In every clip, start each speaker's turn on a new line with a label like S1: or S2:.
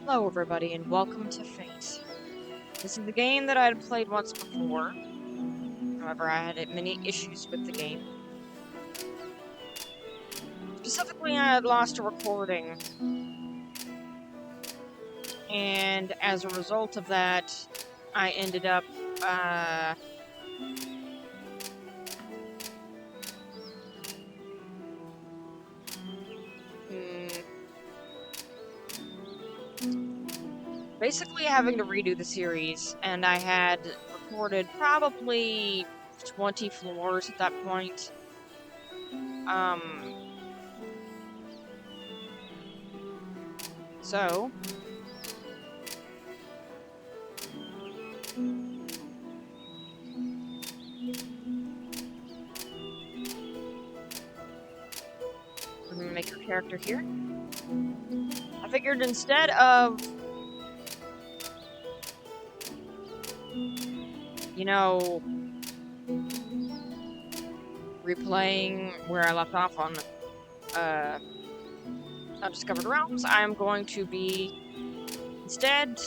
S1: Hello, everybody, and welcome to Fate. This is the game that I had played once before. However, I had many issues with the game. Specifically, I had lost a recording. And as a result of that, I ended up, basically having to redo the series. And I had recorded probably 20 floors at that point. So I'm gonna make your character here. I figured instead of, replaying where I left off on Undiscovered Realms, I am going to be instead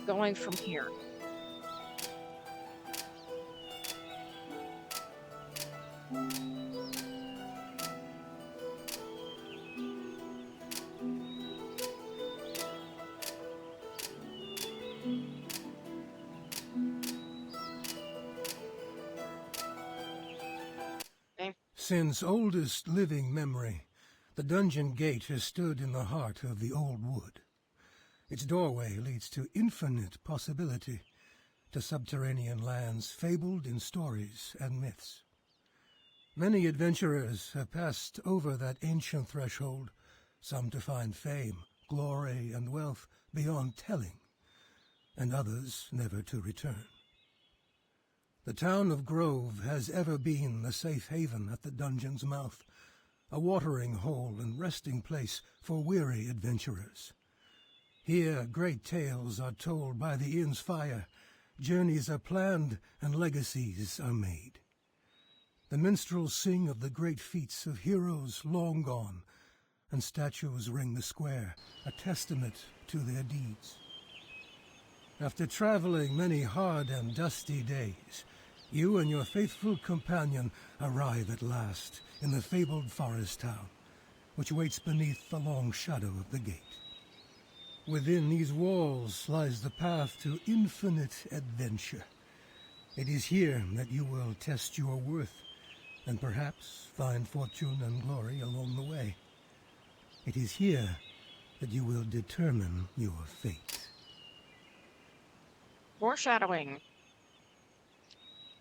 S1: going from here. Okay.
S2: Since oldest living memory, the dungeon gate has stood in the heart of the old wood. Its doorway leads to infinite possibility, to subterranean lands fabled in stories and myths. Many adventurers have passed over that ancient threshold, some to find fame, glory, and wealth beyond telling, and others never to return. The town of Grove has ever been the safe haven at the dungeon's mouth, a watering hole and resting place for weary adventurers. Here great tales are told by the inn's fire, journeys are planned, and legacies are made. The minstrels sing of the great feats of heroes long gone, and statues ring the square, a testament to their deeds. After traveling many hard and dusty days, you and your faithful companion arrive at last in the fabled forest town, which waits beneath the long shadow of the gate. Within these walls lies the path to infinite adventure. It is here that you will test your worth, and perhaps find fortune and glory along the way. It is here that you will determine your fate.
S1: Foreshadowing.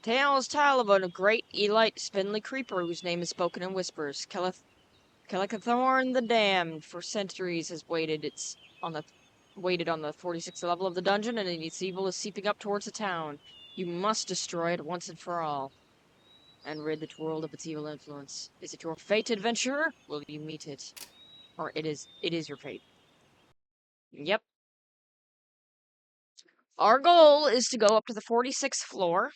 S1: Tales tell of a great elite spindly creeper whose name is spoken in whispers. Kellicathorn the Damned for centuries has waited on the 46th level of the dungeon, and its evil is seeping up towards the town. You must destroy it once and for all, and rid the world of its evil influence. Is it your fate, adventurer? Will you meet it? Or it is your fate. Yep. Our goal is to go up to the 46th floor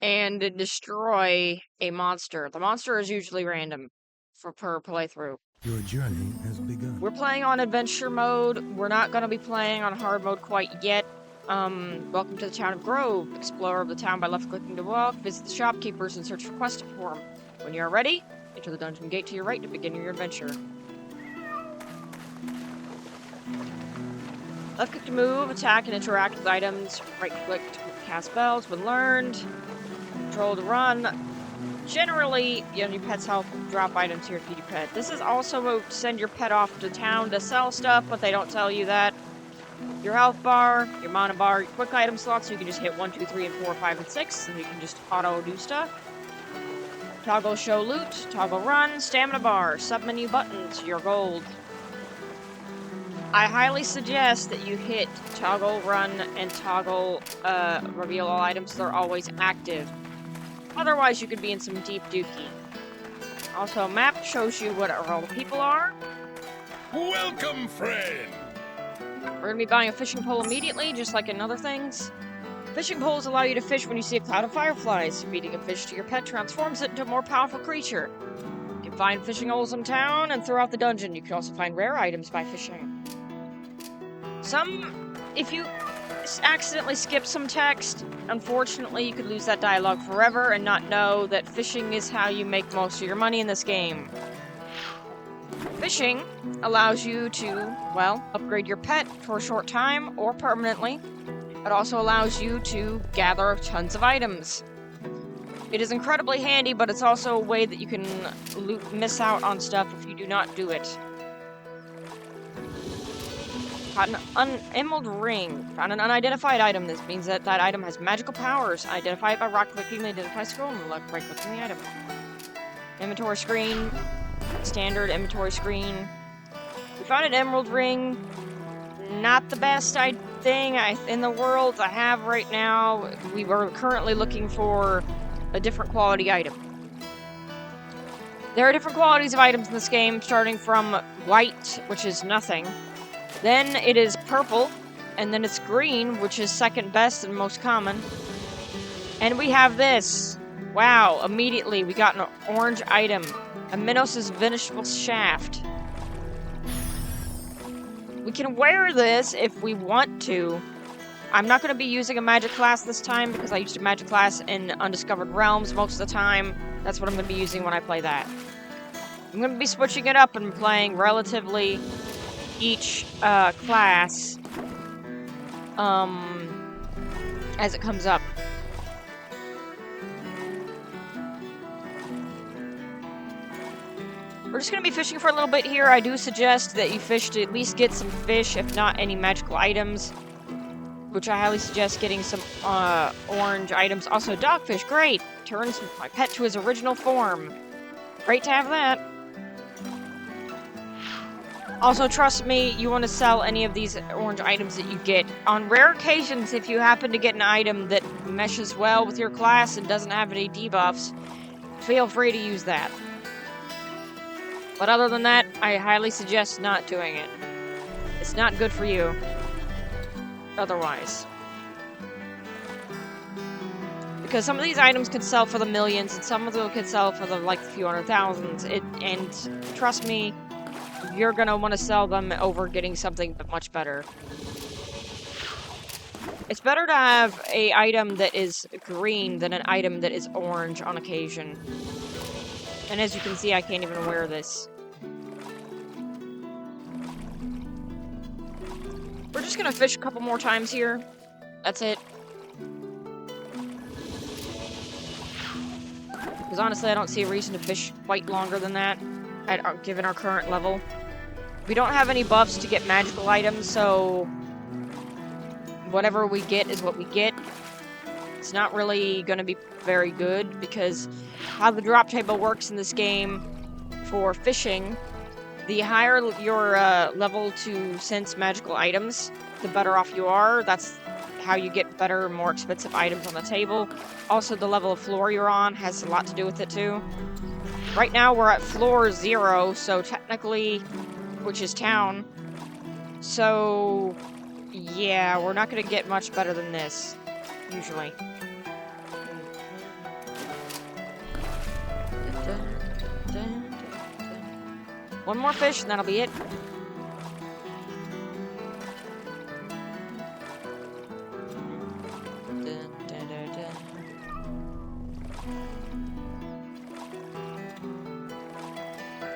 S1: and destroy a monster. The monster is usually random per playthrough.
S2: Your journey has begun.
S1: We're playing on adventure mode. We're not going to be playing on hard mode quite yet. Welcome to the town of Grove. Explore the town by left-clicking to walk. Visit the shopkeepers and search for quest form. When you are ready, enter the dungeon gate to your right to begin your adventure. Left-click to move, attack, and interact with items. Right-click to cast spells when learned. Control to run. Generally, your pet's health will drop items here to feed your pet. This is also to send your pet off to town to sell stuff, but they don't tell you that. Your health bar, your mana bar, your quick item slots, so you can just hit 1, 2, 3, and 4, 5, and 6, and you can just auto do stuff. Toggle show loot, toggle run, stamina bar, submenu buttons, your gold. I highly suggest that you hit toggle run and toggle reveal all items. They're always active. Otherwise, you could be in some deep dookie. Also, map shows you what all the people are.
S3: Welcome, friend!
S1: We're gonna be buying a fishing pole immediately, just like in other things. Fishing poles allow you to fish when you see a cloud of fireflies. Feeding a fish to your pet transforms it into a more powerful creature. You can find fishing holes in town and throughout the dungeon. You can also find rare items by fishing. If you accidentally skip some text, unfortunately you could lose that dialogue forever and not know that fishing is how you make most of your money in this game. Fishing allows you to, well, upgrade your pet for a short time or permanently. It also allows you to gather tons of items. It is incredibly handy, but it's also a way that you can miss out on stuff if you do not do it. Found an emerald ring. Found an unidentified item. This means that that item has magical powers. Identify it by right-clicking the identify scroll and right-clicking the item. Inventory screen. Standard inventory screen. We found an emerald ring. Not the best thing in the world I have right now. We were currently looking for a different quality item. There are different qualities of items in this game, starting from white, which is nothing. Then it is purple, and then it's green, which is second best and most common. And we have this. Wow, immediately we got an orange item. A Minos' Venerable Shaft. We can wear this if we want to. I'm not going to be using a magic class this time because I used a magic class in Undiscovered Realms most of the time. That's what I'm going to be using when I play that. I'm going to be switching it up and playing relatively each class as it comes up. We're just going to be fishing for a little bit here. I do suggest that you fish to at least get some fish, if not any magical items. Which I highly suggest getting some orange items. Also, dogfish, great! Turns my pet to his original form. Great to have that. Also, trust me, you want to sell any of these orange items that you get. On rare occasions, if you happen to get an item that meshes well with your class and doesn't have any debuffs, feel free to use that. But other than that, I highly suggest not doing it. It's not good for you. Otherwise. Because some of these items can sell for the millions, and some of them can sell for the, like, few hundred thousands. And trust me, you're gonna want to sell them over getting something much better. It's better to have an item that is green than an item that is orange on occasion. And as you can see, I can't even wear this. We're just gonna fish a couple more times here. That's it. Because honestly, I don't see a reason to fish quite longer than that, given our current level. We don't have any buffs to get magical items, so whatever we get is what we get. It's not really going to be very good, because how the drop table works in this game for fishing, the higher your level to sense magical items, the better off you are. That's how you get better, more expensive items on the table. Also, the level of floor you're on has a lot to do with it too. Right now we're at floor 0, so technically, which is town. So, yeah, we're not going to get much better than this, usually. One more fish, and that'll be it.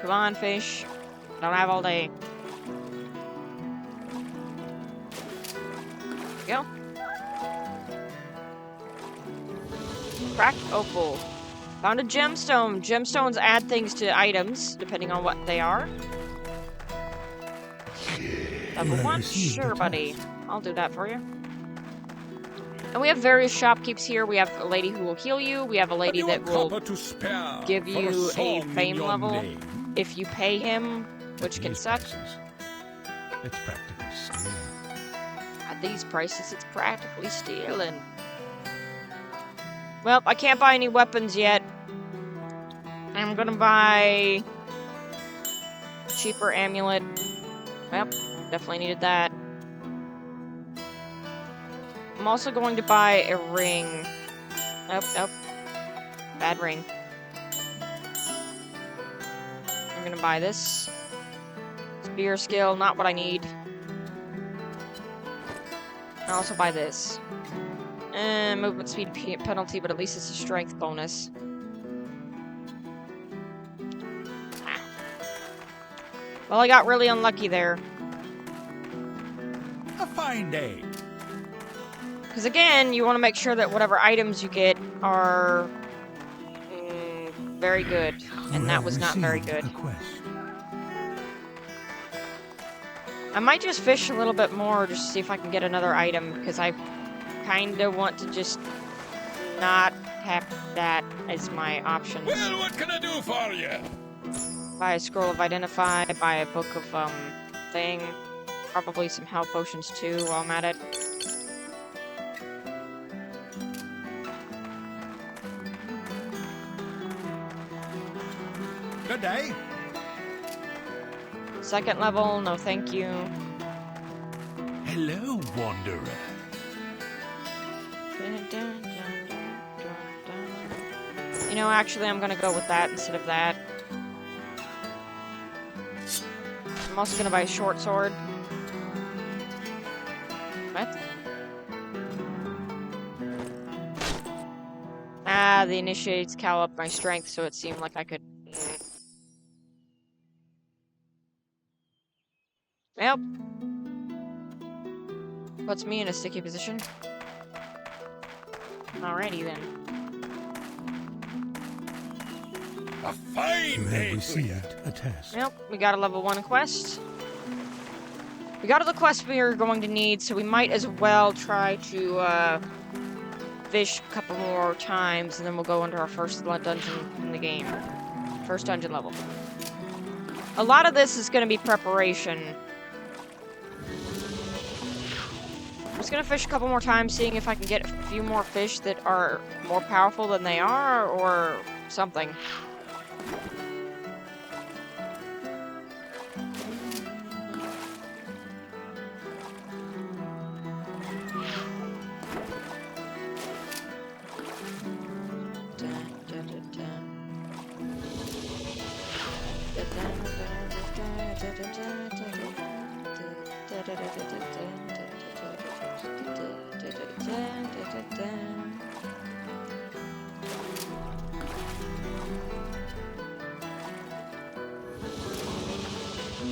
S1: Come on, fish. Don't have all day. Go. Cracked opal. Found a gemstone. Gemstones add things to items, depending on what they are. Level 1? Sure, buddy. I'll do that for you. And we have various shopkeepers here. We have a lady who will heal you. We have a lady that will give you a fame level if you pay him, which can suck.
S2: It's practically stealing.
S1: At these prices, it's practically stealing. Well, I can't buy any weapons yet. I'm gonna buy cheaper amulet. Well, definitely needed that. I'm also going to buy a ring. Nope, nope. Bad ring. I'm gonna buy this. Spear skill, not what I need. I'll also buy this. And movement speed penalty, but at least it's a strength bonus. Ah. Well, I got really unlucky there.
S3: A fine day.
S1: Because again, you want to make sure that whatever items you get are very good. And
S2: You
S1: that
S2: have
S1: was not very
S2: received
S1: good.
S2: a quest.
S1: I might just fish a little bit more just to see if I can get another item, because I kind of want to just not have that as my options.
S3: Well, what can I do for you?
S1: Buy a scroll of identify, buy a book of thing, probably some health potions too while I'm at it.
S3: Good day.
S1: Second level, no thank you.
S3: Hello, wanderer.
S1: You know, actually, I'm gonna go with that instead of that. I'm also gonna buy a short sword. What? Ah, the initiates cal up my strength, so it seemed like I could. Well, puts me in a sticky position. Alrighty then.
S3: A fine
S2: You
S3: day
S2: have
S3: to you.
S2: received a task.
S1: Well, we got a level 1 quest. We got all the quests we are going to need, so we might as well try to fish a couple more times, and then we'll go into our first dungeon in the game. First dungeon level. A lot of this is going to be preparation. I'm just going to fish a couple more times, seeing if I can get a few more fish that are more powerful than they are, or something.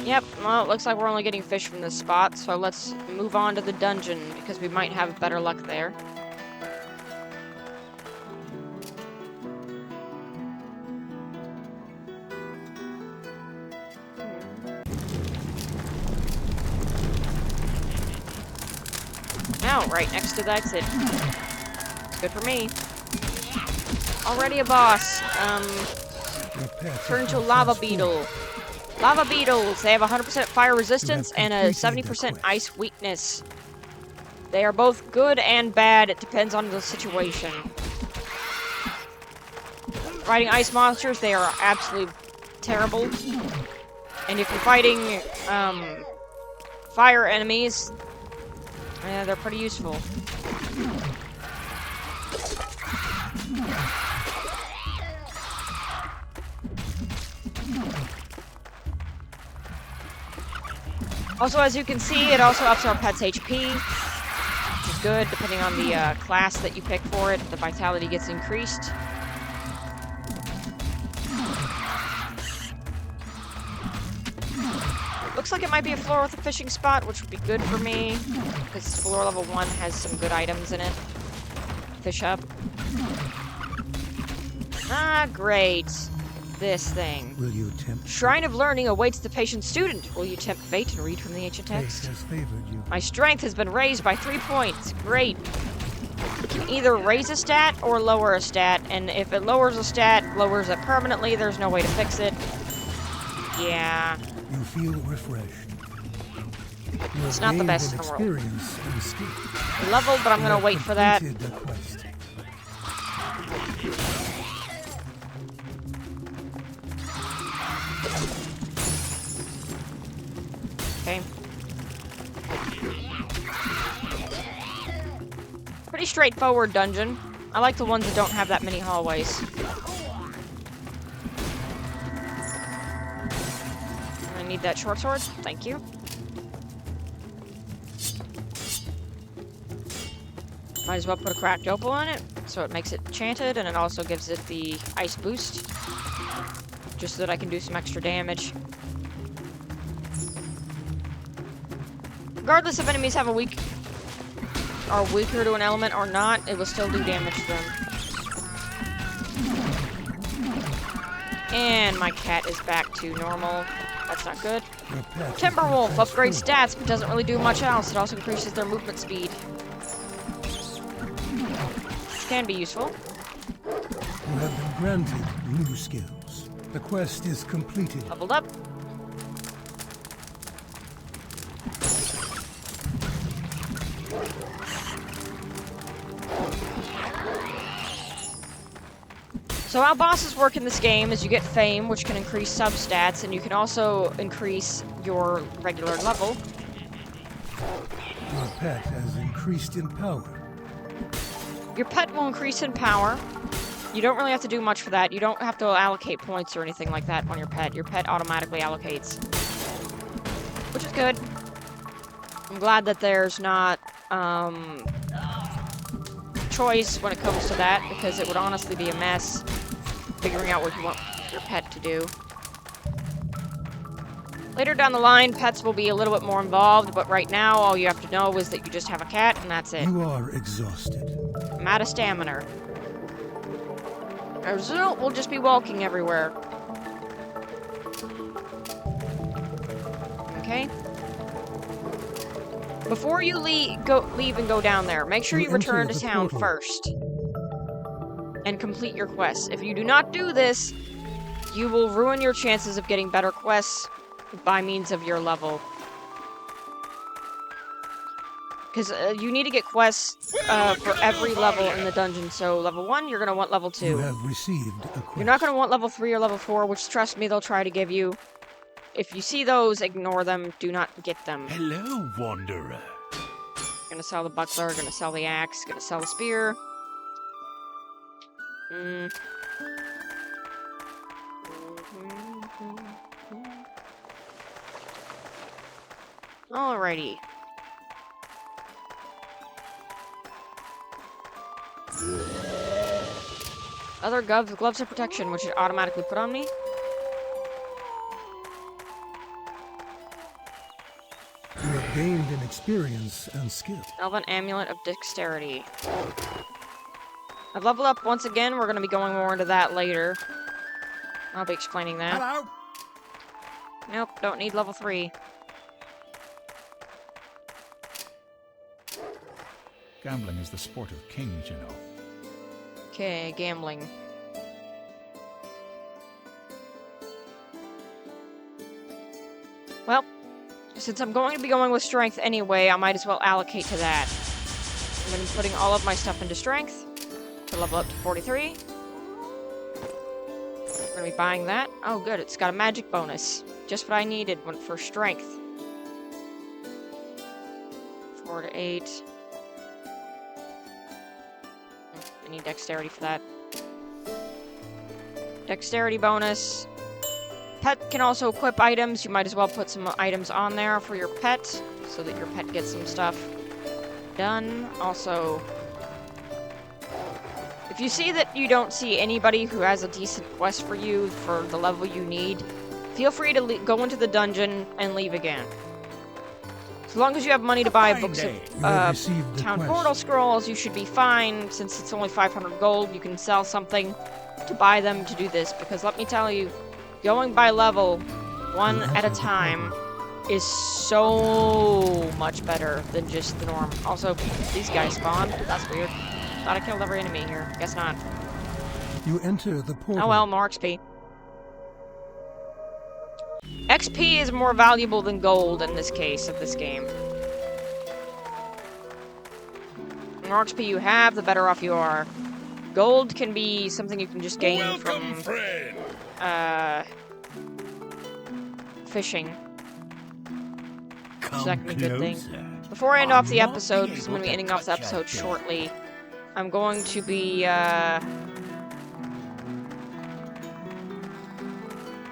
S1: Yep, well, it looks like we're only getting fish from this spot, so let's move on to the dungeon, because we might have better luck there. Now, right next to the exit. Good for me. Already a boss.
S2: Your pet
S1: Turn
S2: has
S1: to
S2: been
S1: lava
S2: transformed.
S1: beetle. Lava beetles, they have 100% fire resistance and a
S2: completed the
S1: 70%
S2: quest.
S1: ice weakness. They are both good and bad, it depends on the situation. Fighting ice monsters, they are absolutely terrible. And if you're fighting fire enemies, they're pretty useful. Also, as you can see, it also ups our pet's HP, which is good, depending on the class that you pick for it. The vitality gets increased. Looks like it might be a floor with a fishing spot, which would be good for me, because floor level 1 has some good items in it. Fish up. Ah, great. This thing.
S2: Will you tempt?
S1: Shrine of Learning awaits the patient student. Will you tempt fate and read from the ancient
S2: Fate
S1: text?
S2: has favored you.
S1: My strength has been raised by 3 points. Great. You can either raise a stat or lower a stat, and if it lowers a stat, lowers it permanently, there's no way to fix it. Yeah.
S2: You feel refreshed. You
S1: It's
S2: have
S1: not the
S2: gained
S1: best
S2: an
S1: in the world.
S2: experience and skill.
S1: Level, but I'm
S2: You
S1: gonna
S2: have
S1: wait for that.
S2: completed the quest.
S1: Okay. pretty straightforward dungeon. I like the ones that don't have that many hallways. I need that short sword. Thank you. Might as well put a cracked opal on it, so it makes it enchanted, and it also gives it the ice boost, just so that I can do some extra damage. Regardless if enemies have are weaker to an element or not, it will still do damage to them. And my cat is back to normal. That's not good. Timberwolf upgrades stats, but doesn't really do much else. It also increases their movement speed. Can be useful.
S2: You have been granted new skills. The quest is completed.
S1: Leveled up. So how bosses work in this game is you get fame, which can increase sub-stats, and you can also increase your regular level.
S2: Your pet has increased in power.
S1: Your pet will increase in power. You don't really have to do much for that. You don't have to allocate points or anything like that on your pet. Your pet automatically allocates. Which is good. I'm glad that there's not, choice when it comes to that, because it would honestly be a mess figuring out what you want your pet to do. Later down the line, pets will be a little bit more involved, but right now, all you have to know is that you just have a cat, and that's it.
S2: You are exhausted.
S1: I'm out of stamina. As a result, we'll just be walking everywhere. Okay. Before you leave and go down there, make sure you return to town first. And complete your quests. If you do not do this, you will ruin your chances of getting better quests by means of your level. Because you need to get quests for every level in the dungeon. So level 1, you're going to want level 2.
S2: You have received a quest.
S1: You're not going to want level 3 or level 4, which, trust me, they'll try to give you. If you see those, ignore them. Do not get them.
S3: Hello, Wanderer.
S1: Gonna sell the buckler, gonna sell the axe, gonna sell the spear. Alrighty. Other gloves of protection, which it automatically put on me.
S2: You have gained in experience and skill.
S1: Elven Amulet of Dexterity. I've leveled up once again. We're going to be going more into that later. I'll be explaining that.
S3: Hello.
S1: Nope, don't need level 3.
S3: Gambling is the sport of kings, you know.
S1: Okay, gambling. Well, since I'm going to be going with strength anyway, I might as well allocate to that. I'm going to be putting all of my stuff into strength to level up to 43. I'm going to be buying that. Oh, good. It's got a magic bonus. Just what I needed for strength. 4 to 8. I need dexterity for that. Dexterity bonus. Pet can also equip items. You might as well put some items on there for your pet, so that your pet gets some stuff done. Also, if you see that you don't see anybody who has a decent quest for you for the level you need, feel free to go into the dungeon and leave again. As long as you have money to buy books of town portal scrolls, you should be fine. Since it's only 500 gold, you can sell something to buy them to do this, because let me tell you, going by level, one at a time, is so much better than just the norm. Also, these guys spawned. That's weird. Thought I killed every enemy here. Guess not.
S2: You enter the portal.
S1: Oh well, more XP. XP is more valuable than gold in this case of this game. The more XP you have, the better off you are. Gold can be something you can just gain
S3: Welcome,
S1: from
S3: friend.
S1: fishing.
S3: Come
S1: that can be a good thing.
S3: closer.
S1: Before I end
S3: I'm
S1: off the
S3: not
S1: episode, because I'm going to be
S3: able
S1: ending
S3: to
S1: off the
S3: touch
S1: episode
S3: that door.
S1: shortly, I'm going to be,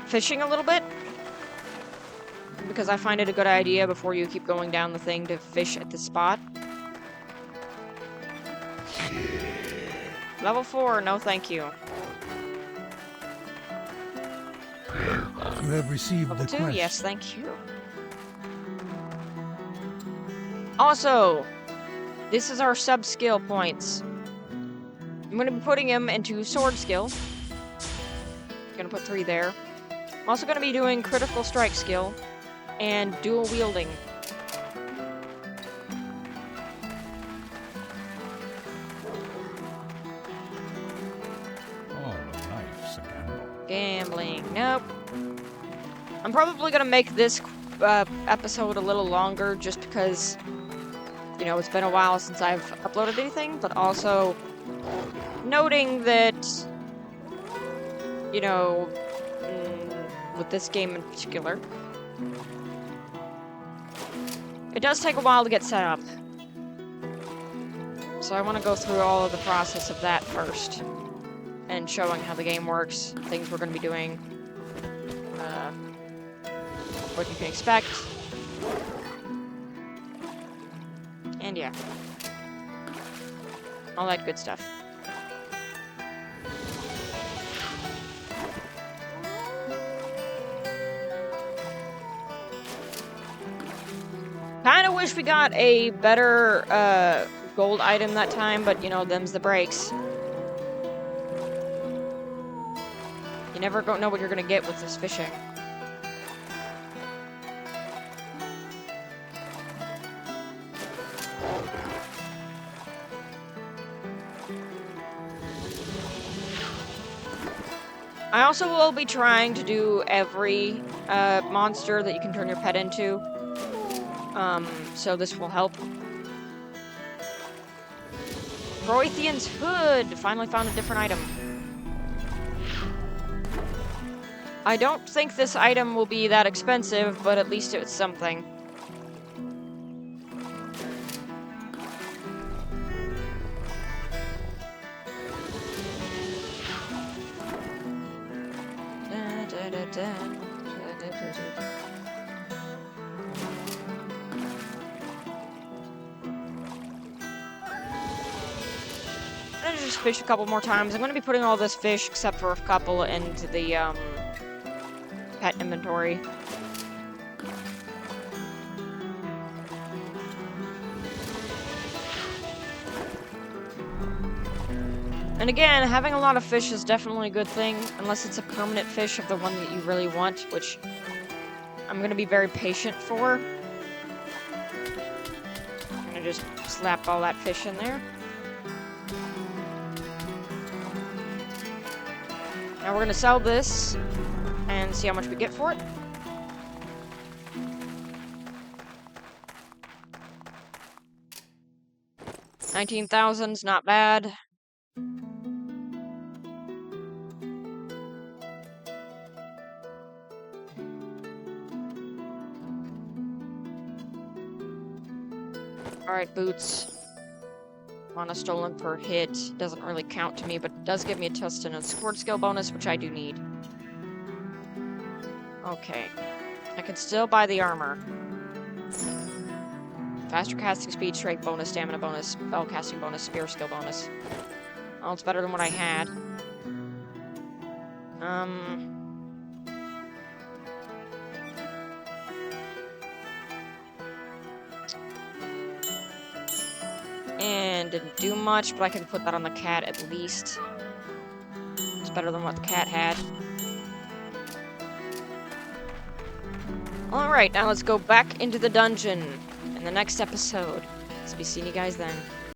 S1: fishing a little bit. Because I find it a good idea before you keep going down the thing to fish at the spot. Level 4, no thank you.
S2: You have received
S1: Level
S2: the
S1: 2,
S2: quest.
S1: yes, thank you. Also, this is our sub-skill points. I'm going to be putting them into sword skill. Going to put 3 there. I'm also going to be doing critical strike skill and dual wielding.
S3: All life's a gamble.
S1: Gambling, nope. I'm probably going to make this episode a little longer just because, you know, it's been a while since I've uploaded anything, but also noting that, you know, with this game in particular, it does take a while to get set up. So I want to go through all of the process of that first, and showing how the game works, things we're going to be doing, what you can expect, and yeah, all that good stuff. Kinda wish we got a better, gold item that time, but, you know, them's the breaks. You never know what you're gonna get with this fishing. I also will be trying to do every, monster that you can turn your pet into. So this will help. Proethian's Hood! Finally found a different item. I don't think this item will be that expensive, but at least it's something. I'm gonna just fish a couple more times. I'm gonna be putting all this fish, except for a couple, into the, pet inventory. And again, having a lot of fish is definitely a good thing, unless it's a permanent fish of the one that you really want, which I'm gonna be very patient for. I'm gonna just slap all that fish in there. Now we're gonna sell this and see how much we get for it. $19,000's not bad. Alright, boots. Mana stolen per hit. Doesn't really count to me, but it does give me a test and a sword skill bonus, which I do need. Okay. I can still buy the armor. Faster casting speed, strength bonus, stamina bonus, spell casting bonus, spear skill bonus. Oh, it's better than what I had. And didn't do much, but I can put that on the cat at least. It's better than what the cat had. Alright, now let's go back into the dungeon in the next episode. So be seeing you guys then.